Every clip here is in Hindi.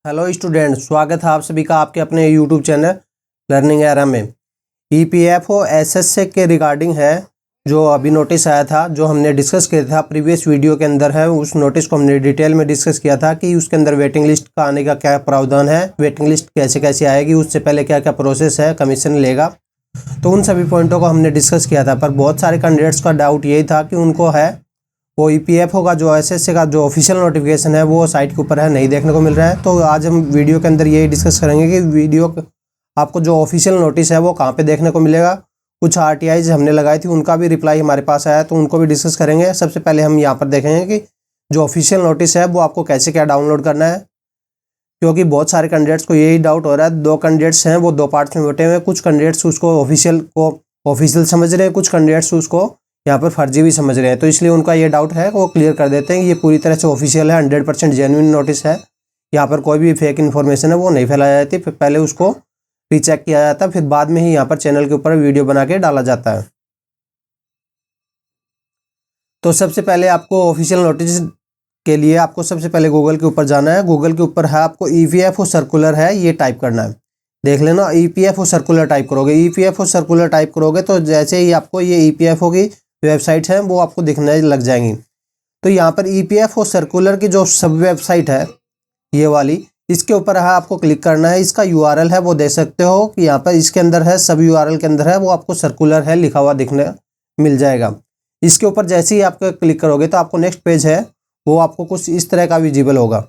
हेलो स्टूडेंट, स्वागत है आप सभी का आपके अपने यूट्यूब चैनल लर्निंग एरा में। ईपीएफओ एसएससी के रिगार्डिंग है जो अभी नोटिस आया था, जो हमने डिस्कस किया था प्रीवियस वीडियो के अंदर है। उस नोटिस को हमने डिटेल में डिस्कस किया था कि उसके अंदर वेटिंग लिस्ट का आने का क्या प्रावधान है, वेटिंग लिस्ट कैसे कैसे आएगी, उससे पहले क्या क्या प्रोसेस है, कमीशन लेगा। तो उन सभी पॉइंटों को हमने डिस्कस किया था। पर बहुत सारे कैंडिडेट्स का डाउट यही था कि उनको है वो ईपीएफओ का जो एसएससी का जो ऑफिशियल नोटिफिकेशन है वो साइट के ऊपर है, नहीं देखने को मिल रहा है। तो आज हम वीडियो के अंदर यही डिस्कस करेंगे कि वीडियो आपको जो ऑफिशियल नोटिस है वो कहाँ पे देखने को मिलेगा। कुछ आरटीआईज हमने लगाई थी, उनका भी रिप्लाई हमारे पास आया, तो उनको भी डिस्कस करेंगे। सबसे पहले हम यहाँ पर देखेंगे कि जो ऑफिशियल नोटिस है वो आपको कैसे क्या डाउनलोड करना है, क्योंकि बहुत सारे कैंडिडेट्स को यही डाउट हो रहा है। दो कैंडिडेट्स हैं वो दो पार्ट्स में बैठे हुए हैं। कुछ कैंडिडेट्स उसको ऑफिशियल समझ रहे हैं, कुछ कैंडिडेट्स उसको यहाँ पर फर्जी भी समझ रहे हैं। तो इसलिए उनका ये डाउट है वो क्लियर कर देते हैं। ये पूरी तरह से ऑफिशियल है, 100% जेन्युइन नोटिस है। यहाँ पर कोई भी फेक इन्फॉर्मेशन है वो नहीं फैलाई जाती। फिर पहले उसको रीचेक किया जाता है, फिर बाद में ही यहाँ पर चैनल के ऊपर वीडियो बना के डाला जाता है। तो सबसे पहले आपको ऑफिशियल नोटिस के लिए आपको सबसे पहले गूगल के ऊपर जाना है। गूगल के ऊपर है आपको ईपीएफओ सर्कुलर है, ये टाइप करना है। देख लेना, ईपीएफओ सर्कुलर टाइप करोगे। ईपीएफओ सर्कुलर टाइप करोगे तो जैसे ही आपको ये ईपीएफओ की वेबसाइट है वो आपको दिखने लग जाएंगी। तो यहाँ पर ईपीएफओ सर्कुलर की जो सब वेबसाइट है ये वाली, इसके ऊपर है आपको क्लिक करना है। इसका यूआरएल है वो देख सकते हो कि यहाँ पर इसके अंदर है, सब यूआरएल के अंदर है वो आपको सर्कुलर है लिखा हुआ दिखने मिल जाएगा। इसके ऊपर जैसे ही आप क्लिक करोगे तो आपको नेक्स्ट पेज है वो आपको कुछ इस तरह का विजिबल होगा।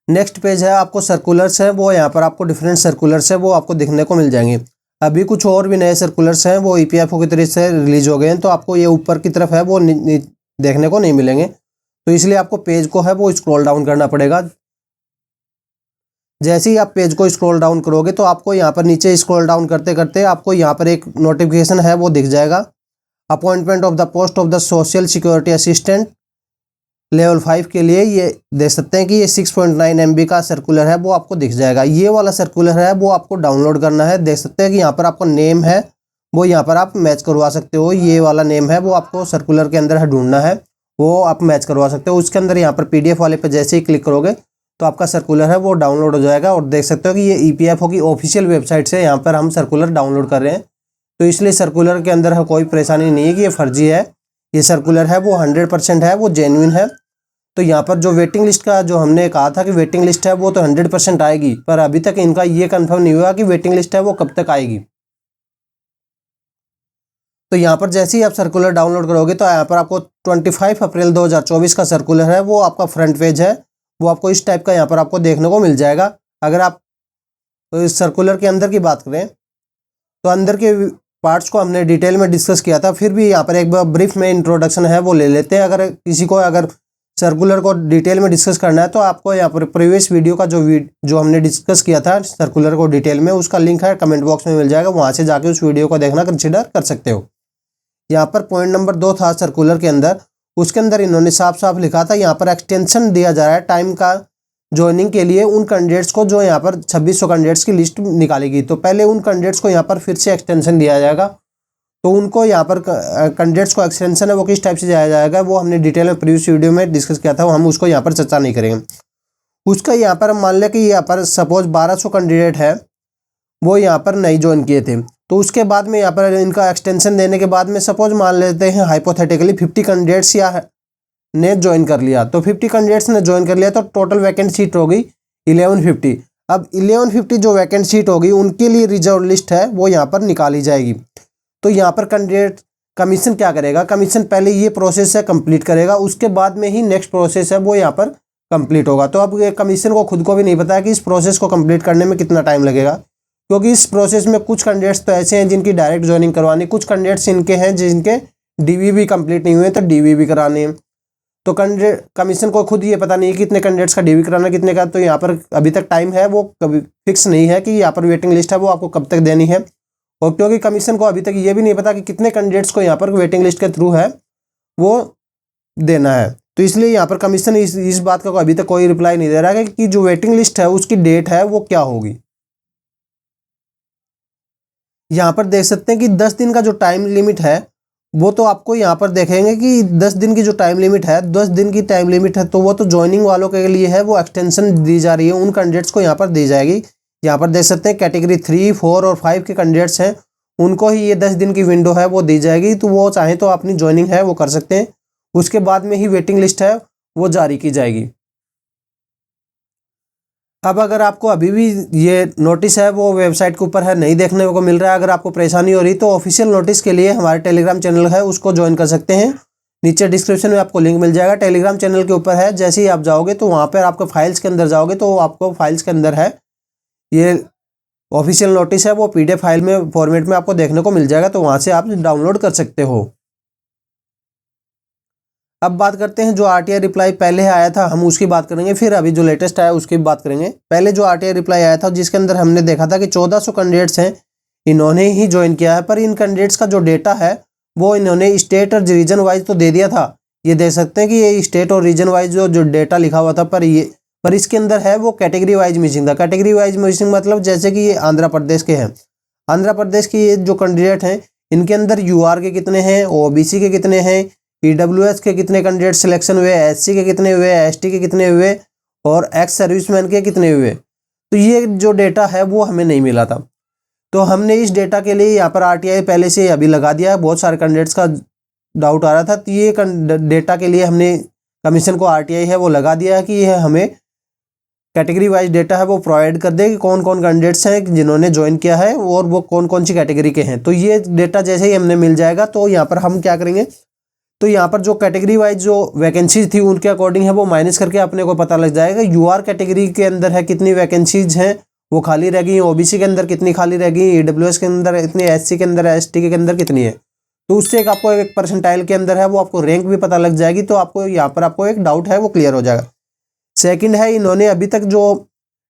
नेक्स्ट पेज है आपको सर्कुलर्स है, वो यहाँ पर आपको डिफरेंट सर्कुलर्स है वो आपको दिखने को मिल जाएंगे। अभी कुछ और भी नए सर्कुलर्स हैं वो ईपीएफओ की तरफ से रिलीज हो गए हैं, तो आपको ये ऊपर की तरफ है वो देखने को नहीं मिलेंगे। तो इसलिए आपको पेज को है वो स्क्रॉल डाउन करना पड़ेगा। जैसे ही आप पेज को स्क्रॉल डाउन करोगे तो आपको यहाँ पर नीचे स्क्रॉल डाउन करते करते आपको यहाँ पर एक नोटिफिकेशन है वो दिख जाएगा। Appointment of the post of the social security assistant level 5 के लिए ये देख सकते हैं कि ये 6.9 MB का सर्कुलर है वो आपको दिख जाएगा। ये वाला सर्कुलर है वो आपको डाउनलोड करना है। देख सकते हैं कि यहाँ पर आपको नेम है वो यहाँ पर आप मैच करवा सकते हो। ये वाला नेम है वो आपको सर्कुलर के अंदर है ढूंढना है, वो आप मैच करवा सकते हो। उसके अंदर यहाँ पर PDF वाले पे जैसे ही क्लिक करोगे तो आपका सर्कुलर है वो डाउनलोड हो जाएगा। और देख सकते हो कि ये ईपीएफओ की ऑफिशियल वेबसाइट से यहाँ पर हम सर्कुलर डाउनलोड कर रहे हैं। तो इसलिए सर्कुलर के अंदर कोई परेशानी नहीं है कि ये फर्जी है। ये सर्कुलर है वो 100% है, वो जेन्युइन है। तो यहाँ पर जो वेटिंग लिस्ट का जो हमने कहा था कि वेटिंग लिस्ट है वो तो 100% आएगी, पर अभी तक इनका ये कंफर्म नहीं हुआ कि वेटिंग लिस्ट है वो कब तक आएगी। तो यहाँ पर जैसे ही आप सर्कुलर डाउनलोड करोगे तो यहाँ पर आपको 25 अप्रैल 2024 का सर्कुलर है वो आपका फ्रंट पेज है वो आपको इस टाइप का यहाँ पर आपको देखने को मिल जाएगा। अगर आप तो इस सर्कुलर के अंदर की बात करें तो अंदर के पार्ट्स को हमने डिटेल में डिस्कस किया था, फिर भी यहाँ पर एक बार ब्रीफ में इंट्रोडक्शन है वो ले लेते हैं। अगर किसी को अगर सर्कुलर को डिटेल में डिस्कस करना है तो आपको यहाँ पर प्रीवियस वीडियो का जो हमने डिस्कस किया था सर्कुलर को डिटेल में, उसका लिंक है कमेंट बॉक्स में मिल जाएगा, वहाँ से जाके उस वीडियो को देखना कंसिडर कर सकते हो। यहाँ पर पॉइंट नंबर 2 था सर्कुलर के अंदर, उसके अंदर इन्होंने साफ साफ लिखा था यहाँ पर एक्सटेंशन दिया जा रहा है टाइम का ज्वाइनिंग के लिए उन कैंडिडेट्स को जो यहाँ पर 2600 कैंडिडेट्स की लिस्ट निकालेगी। तो पहले उन कैंडिडेट्स को यहाँ पर फिर से एक्सटेंशन दिया जाएगा। तो उनको यहाँ पर कैंडिडेट्स को एक्सटेंशन है वो किस टाइप से दिया जाएगा वो हमने डिटेल में प्रीवियस वीडियो में डिस्कस किया था, हम उसको यहाँ पर चर्चा नहीं करेंगे। उसका यहाँ पर मान लें कि यहाँ पर सपोज 1200 कैंडिडेट है वो यहाँ पर नहीं ज्वाइन किए थे, तो उसके बाद में यहाँ पर इनका एक्सटेंशन देने के बाद में सपोज मान लेते हैं हाइपोथेटिकली 50 कैंडिडेट्स या ने ज्वाइन कर लिया। तो 50 कैंडिडेट्स ने ज्वाइन कर लिया तो टोटल वैकेंट सीट होगी 1150। अब 1150 जो वैकेंट सीट होगी उनके लिए रिजर्व लिस्ट है वो यहाँ पर निकाली जाएगी। तो यहाँ पर कैंडिडेट कमीशन क्या करेगा, कमीशन पहले ये प्रोसेस है कंप्लीट करेगा, उसके बाद में ही नेक्स्ट प्रोसेस है वो यहाँ पर कंप्लीट होगा। तो अब ये कमीशन को खुद को भी नहीं पता है कि इस प्रोसेस को कंप्लीट करने में कितना टाइम लगेगा, क्योंकि इस प्रोसेस में कुछ कैंडिडेट्स तो ऐसे हैं जिनकी डायरेक्ट ज्वाइनिंग करवानी, कुछ कैंडिडेट्स इनके हैं जिनके DV भी कंप्लीट नहीं हुए तो DV भी कराने हैं। तो कैंडिडेट कमीशन को खुद ये पता नहीं है कितने कैंडिडेट्स का DV कराना कितने का। तो यहाँ पर अभी तक टाइम है वो कभी फिक्स नहीं है कि यहाँ पर वेटिंग लिस्ट है वो आपको कब तक देनी है। और क्योंकि कमीशन को अभी तक ये भी नहीं पता कि कितने कैंडिडेट्स को यहाँ पर वेटिंग लिस्ट के थ्रू है वो देना है, तो इसलिए यहाँ पर कमीशन इस बात का अभी तक कोई रिप्लाई नहीं दे रहा है कि जो वेटिंग लिस्ट है उसकी डेट है वो क्या होगी। यहाँ पर देख सकते हैं कि 10 दिन का जो टाइम लिमिट है वो तो आपको यहाँ पर देखेंगे कि 10 दिन की जो टाइम लिमिट है, 10 दिन की टाइम लिमिट है, तो वो तो ज्वाइनिंग वालों के लिए है, वो एक्सटेंशन दी जा रही है, उन कैंडिडेट्स को यहाँ पर दी जाएगी। यहाँ पर देख सकते हैं कैटेगरी 3, 4 और 5 के कैंडिडेट्स हैं, उनको ही ये 10 दिन की विंडो है वो दी जाएगी। तो वो चाहे तो अपनी ज्वाइनिंग है वो कर सकते हैं, उसके बाद में ही वेटिंग लिस्ट है वो जारी की जाएगी। अब अगर आपको अभी भी ये नोटिस है वो वेबसाइट के ऊपर है नहीं देखने को मिल रहा है, अगर आपको परेशानी हो रही तो ऑफिशियल नोटिस के लिए हमारे टेलीग्राम चैनल है उसको ज्वाइन कर सकते हैं। नीचे डिस्क्रिप्शन में आपको लिंक मिल जाएगा, टेलीग्राम चैनल के ऊपर है। जैसे ही आप जाओगे तो वहाँ पर आपको फाइल्स के अंदर जाओगे तो आपको फाइल्स के अंदर है ये ऑफिशियल नोटिस है, वो PDF फाइल में फॉर्मेट में आपको देखने को मिल जाएगा, तो वहाँ से आप डाउनलोड कर सकते हो। अब बात करते हैं जो RTI रिप्लाई पहले आया था हम उसकी बात करेंगे, फिर अभी जो लेटेस्ट आया उसकी बात करेंगे। पहले जो RTI रिप्लाई आया था जिसके अंदर हमने देखा था कि 1400 कैंडिडेट्स हैं, इन्होंने ही ज्वाइन किया है, पर इन कैंडिडेट्स का जो डेटा है वो इन्होंने स्टेट और रीजन वाइज तो दे दिया था। ये देख सकते हैं कि ये स्टेट और रीजन वाइज जो डेटा लिखा हुआ था, पर इसके अंदर है वो कैटेगरी वाइज मिसिंग था। कैटेगरी वाइज मिसिंग मतलब जैसे कि ये आंध्र प्रदेश के हैं, आंध्र प्रदेश के ये जो कैंडिडेट हैं इनके अंदर UR के कितने हैं, OBC के कितने हैं, EWS के कितने कैंडिडेट सिलेक्शन हुए, SC के कितने हुए, ST के कितने हुए और एक्स सर्विसमैन के कितने हुए, तो ये जो डेटा है वो हमें नहीं मिला था। तो हमने इस डेटा के लिए यहाँ पर RTI पहले से अभी लगा दिया है। बहुत सारे कैंडिडेट्स का डाउट आ रहा था, तो ये डेटा के लिए हमने कमीशन को RTI है वो लगा दिया है कि यह हमें कैटेगरी वाइज डेटा है वो प्रोवाइड कर दे कि कौन कौन कैंडिडेट्स हैं जिन्होंने ज्वाइन किया है और वो कौन कौन सी कैटेगरी के हैं। तो ये डेटा जैसे ही हमने मिल जाएगा तो यहाँ पर हम क्या करेंगे, तो यहाँ पर जो कैटेगरी वाइज जो वैकेंसीज थी उनके अकॉर्डिंग है वो माइनस करके अपने को पता लग जाएगा। UR कैटेगरी के अंदर है कितनी वैकेंसीज हैं वो खाली रह गई, OBC के अंदर कितनी खाली रह गई, EWS के अंदर इतनी, SC के अंदर, ST के अंदर कितनी है। तो उससे एक आपको एक परसेंटाइल के अंदर है वो आपको रैंक भी पता लग जाएगी। तो आपको यहाँ पर आपको एक डाउट है वो क्लियर हो जाएगा। सेकंड है, इन्होंने अभी तक जो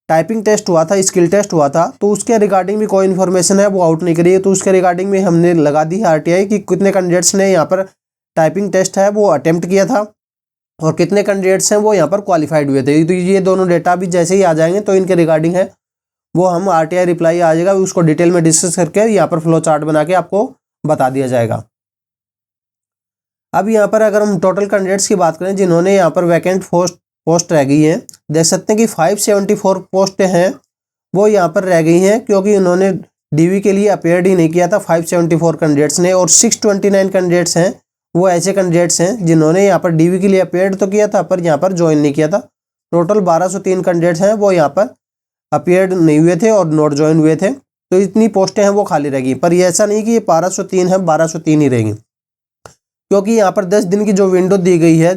टाइपिंग टेस्ट हुआ था, स्किल टेस्ट हुआ था, तो उसके रिगार्डिंग भी कोई इन्फॉर्मेशन है वो आउट नहीं करी है। तो उसके रिगार्डिंग में हमने लगा दी है RTI कि कितने कैंडिडेट्स ने यहाँ पर टाइपिंग टेस्ट है वो अटेम्प्ट किया था और कितने कैंडिडेट्स हैं वो यहाँ पर क्वालिफाइड हुए थे। तो ये दोनों डेटा भी जैसे ही आ जाएंगे तो इनके रिगार्डिंग है वो हम RTI रिप्लाई आ जाएगा उसको डिटेल में डिस्कस करके यहाँ पर फ्लो चार्ट बना के आपको बता दिया जाएगा। अब यहाँ पर अगर हम टोटल कैंडिडेट्स की बात करें जिन्होंने यहाँ पर वैकेंट पोस्ट रह गई हैं, देख सकते हैं कि 574 पोस्ट हैं वो यहाँ पर रह गई हैं क्योंकि उन्होंने DV के लिए अपेयर्ड ही नहीं किया था 574 कैंडिडेट्स ने। और 629 कैंडिडेट्स हैं वो ऐसे कैंडिडेट्स हैं जिन्होंने यहाँ पर DV के लिए अपेयर्ड तो किया था पर यहाँ पर ज्वाइन नहीं किया था। टोटल 1203 कैंडिडेट्स हैं वो यहाँ पर अपेयर्ड नहीं हुए थे और नॉट ज्वाइन हुए थे। तो इतनी पोस्टें हैं वो खाली रहेगी, पर ये ऐसा नहीं कि ये 1203 है, 1203 ही रहेंगी क्योंकि यहाँ पर 10 दिन की जो विंडो दी गई है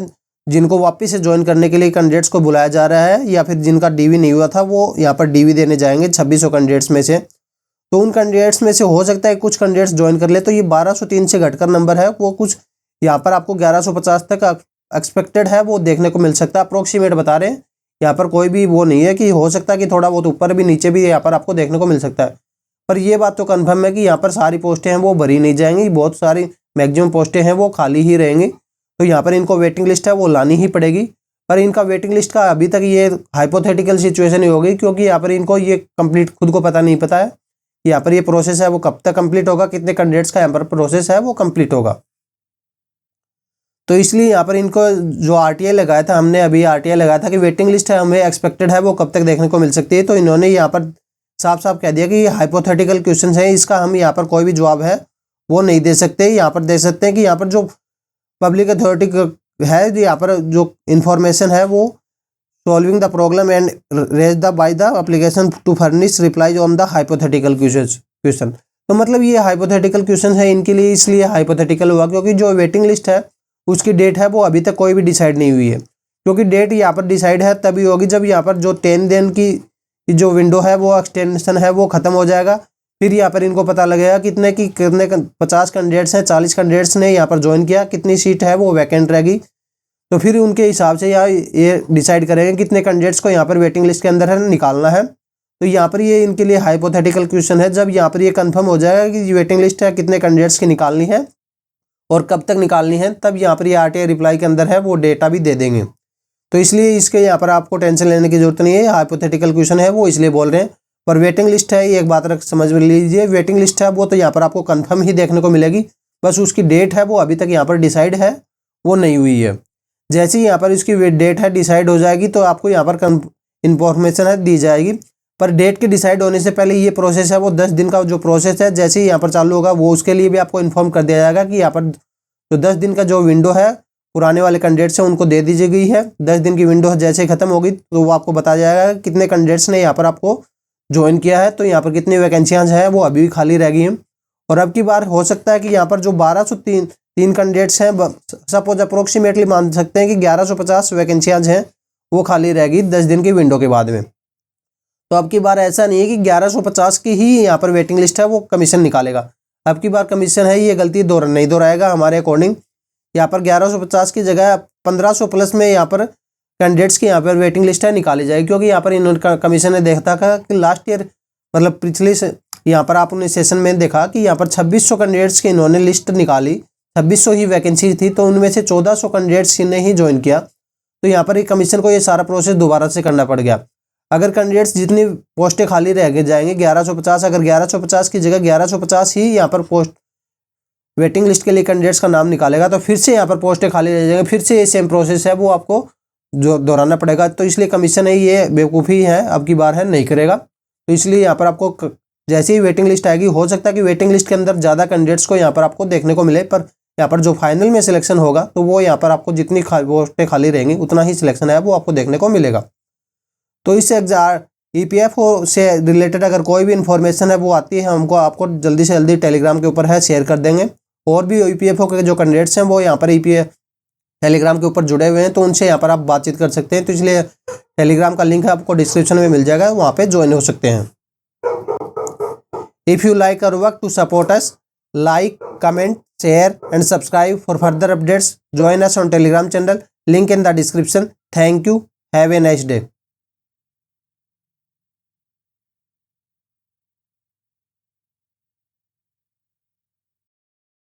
जिनको वापस से ज्वाइन करने के लिए कैंडिडेट्स को बुलाया जा रहा है या फिर जिनका DV नहीं हुआ था वो यहाँ पर DV देने जाएंगे 2600 कैंडिडेट्स में से। तो उन कैंडिडेट्स में से हो सकता है कुछ कैंडिडेट्स ज्वाइन कर ले, तो ये 1203 से घटकर नंबर है वो कुछ यहाँ पर आपको 1150 तक एक्सपेक्टेड है वो देखने को मिल सकता है। अप्रोक्सीमेट बता रहे हैं, यहाँ पर कोई भी वो नहीं है कि हो सकता है कि थोड़ा बहुत ऊपर भी नीचे भी यहाँ पर आपको देखने को मिल सकता है। पर ये बात तो कन्फर्म है कि यहाँ पर सारी पोस्टें हैं वो भरी नहीं जाएंगी, बहुत सारी मैक्सिमम पोस्टें हैं वो खाली ही रहेंगी। तो यहाँ पर इनको वेटिंग लिस्ट है वो लानी ही पड़ेगी, पर इनका वेटिंग लिस्ट का अभी तक ये हाइपोथेटिकल सिचुएशन ही होगी क्योंकि यहाँ पर इनको ये कंप्लीट खुद को पता नहीं पता है यहाँ पर ये प्रोसेस है वो कब तक कंप्लीट होगा, कितने कैंडिडेट्स का यहाँ पर प्रोसेस है वो कंप्लीट होगा। तो इसलिए यहाँ पर इनको जो RTI लगाया था, हमने अभी RTI लगाया था कि वेटिंग लिस्ट है हमें एक्सपेक्टेड है वो कब तक देखने को मिल सकती है। तो इन्होंने यहाँ पर साफ साफ कह दिया कि ये हाइपोथेटिकल क्वेश्चन है, इसका हम यहाँ पर कोई भी जवाब है वो नहीं दे सकते। यहाँ पर देख सकते हैं कि यहाँ पर जो पब्लिक अथॉरिटी है यहाँ पर जो इन्फॉर्मेशन है वो solving the problem and raise the by the application to furnish replies on the hypothetical question. तो मतलब ये हाइपोथेटिकल क्वेश्चन है इनके लिए, इसलिए हाइपोथेटिकल हुआ क्योंकि जो वेटिंग लिस्ट है उसकी डेट है वो अभी तक कोई भी डिसाइड नहीं हुई है। क्योंकि डेट यहाँ पर डिसाइड है तभी होगी जब यहाँ पर जो 10 दिन की जो विंडो है वो एक्सटेंशन है वो ख़त्म हो जाएगा। फिर यहाँ पर इनको पता लगेगा कितने 50 कैंडिडेट्स हैं, 40 कैंडिडेट्स ने यहाँ पर ज्वाइन किया, कितनी सीट है वो वैकेंट रहेगी। तो फिर उनके हिसाब से यहाँ ये डिसाइड करेंगे कितने कैंडिडेट्स को यहाँ पर वेटिंग लिस्ट के अंदर है निकालना है। तो यहाँ पर ये इनके लिए हाइपोथेटिकल क्वेश्चन है। जब यहाँ पर ये कंफर्म हो जाएगा कि वेटिंग लिस्ट है कितने कैंडिडेट्स की निकालनी है और कब तक निकालनी है, तब यहाँ पर ये RTI रिप्लाई के अंदर है वो डेटा भी दे देंगे। तो इसलिए इसके यहाँ पर आपको टेंशन लेने की जरूरत नहीं है, हाइपोथेटिकल क्वेश्चन है वो इसलिए बोल रहे हैं। पर वेटिंग लिस्ट है एक बात समझ में लीजिए, वेटिंग लिस्ट है वो तो यहाँ पर आपको कंफर्म ही देखने को मिलेगी। बस उसकी डेट है वो अभी तक यहाँ पर डिसाइड है, वो नहीं हुई है। जैसे ही यहाँ पर इसकी डेट है डिसाइड हो जाएगी तो आपको यहाँ पर इंफॉर्मेशन है दी जाएगी। पर डेट के डिसाइड होने से पहले ये प्रोसेस है वो 10 दिन का जो प्रोसेस है जैसे ही यहाँ पर चालू होगा वो उसके लिए भी आपको इन्फॉर्म कर दिया जाएगा कि यहाँ पर जो 10 दिन का जो विंडो है पुराने वाले कैंडिडेट्स हैं उनको दे दी गई है। 10 दिन की विंडो जैसे ही खत्म होगी तो वो आपको बताया जाएगा कितने कैंडिडेट्स ने यहाँ पर आपको ज्वाइन किया है, तो यहाँ पर कितनी वैकेंसियाँ हैं वो अभी भी खाली रह गई हैं। और अब की बार हो सकता है कि यहाँ पर जो 1203 कैंडिडेट्स हैं, सपोज अप्रोक्सीमेटली मान सकते हैं कि 1150 वैकेंसियाँ हैं वो खाली रहेगी 10 दिन की विंडो के बाद में। तो अब की बार ऐसा नहीं है कि 1150 की ही यहाँ पर वेटिंग लिस्ट है वो कमीशन निकालेगा। अब की बार कमीशन है ये गलती नहीं दोहराएगा हमारे अकॉर्डिंग। यहाँ पर 1150 की जगह 1500 प्लस में यहाँ पर कैंडिडेट्स की यहाँ पर वेटिंग लिस्ट है निकाली जाएगी, क्योंकि यहाँ पर इन्होंने कमीशन ने देखा था कि लास्ट ईयर मतलब पिछले से यहाँ पर आपने सेशन में देखा कि यहाँ पर 2600 कैंडिडेट्स की इन्होंने लिस्ट निकाली, 2600 ही वैकेंसी थी, तो उनमें से 1400 कैंडिडेट्स ने ही ज्वाइन किया। तो यहाँ पर एक कमीशन को ये सारा प्रोसेस दोबारा से करना पड़ गया। अगर कैंडिडेट्स जितनी पोस्टें खाली रह जाएंगे 1150, अगर 1150 की जगह 1150 ही यहाँ पर पोस्ट वेटिंग लिस्ट के लिए कैंडिडेट्स का नाम निकालेगा तो फिर से यहाँ पर पोस्टें खाली रह जाएंगे, फिर से ये सेम प्रोसेस है वो आपको जो दोहराना पड़ेगा। तो इसलिए कमीशन है ये बेवकूफ़ी है, अब की बार है नहीं करेगा। तो इसलिए यहाँ पर आपको जैसे ही वेटिंग लिस्ट आएगी हो सकता है कि वेटिंग लिस्ट के अंदर ज़्यादा कैंडिडेट्स को यहाँ पर आपको देखने को मिले, पर यहाँ पर जो फाइनल में सिलेक्शन होगा तो वो यहाँ पर आपको जितनी पोस्टें खाली रहेंगी उतना ही सिलेक्शन है वो आपको देखने को मिलेगा। तो इस EPFO से रिलेटेड अगर कोई भी इन्फॉर्मेशन है वो आती है हमको आपको जल्दी से जल्दी टेलीग्राम के ऊपर है शेयर कर देंगे। और भी EPFO के जो कैंडिडेट्स हैं वो यहाँ पर टेलीग्राम के ऊपर जुड़े हुए हैं तो उनसे यहाँ पर आप बातचीत कर सकते हैं। तो इसलिए टेलीग्राम का लिंक है आपको डिस्क्रिप्शन में मिल जाएगा, वहाँ पे ज्वाइन हो सकते हैं। If you like our work to support us, like, comment, share and subscribe for further updates. Join us on Telegram channel, link in the description. Thank you. Have a nice day.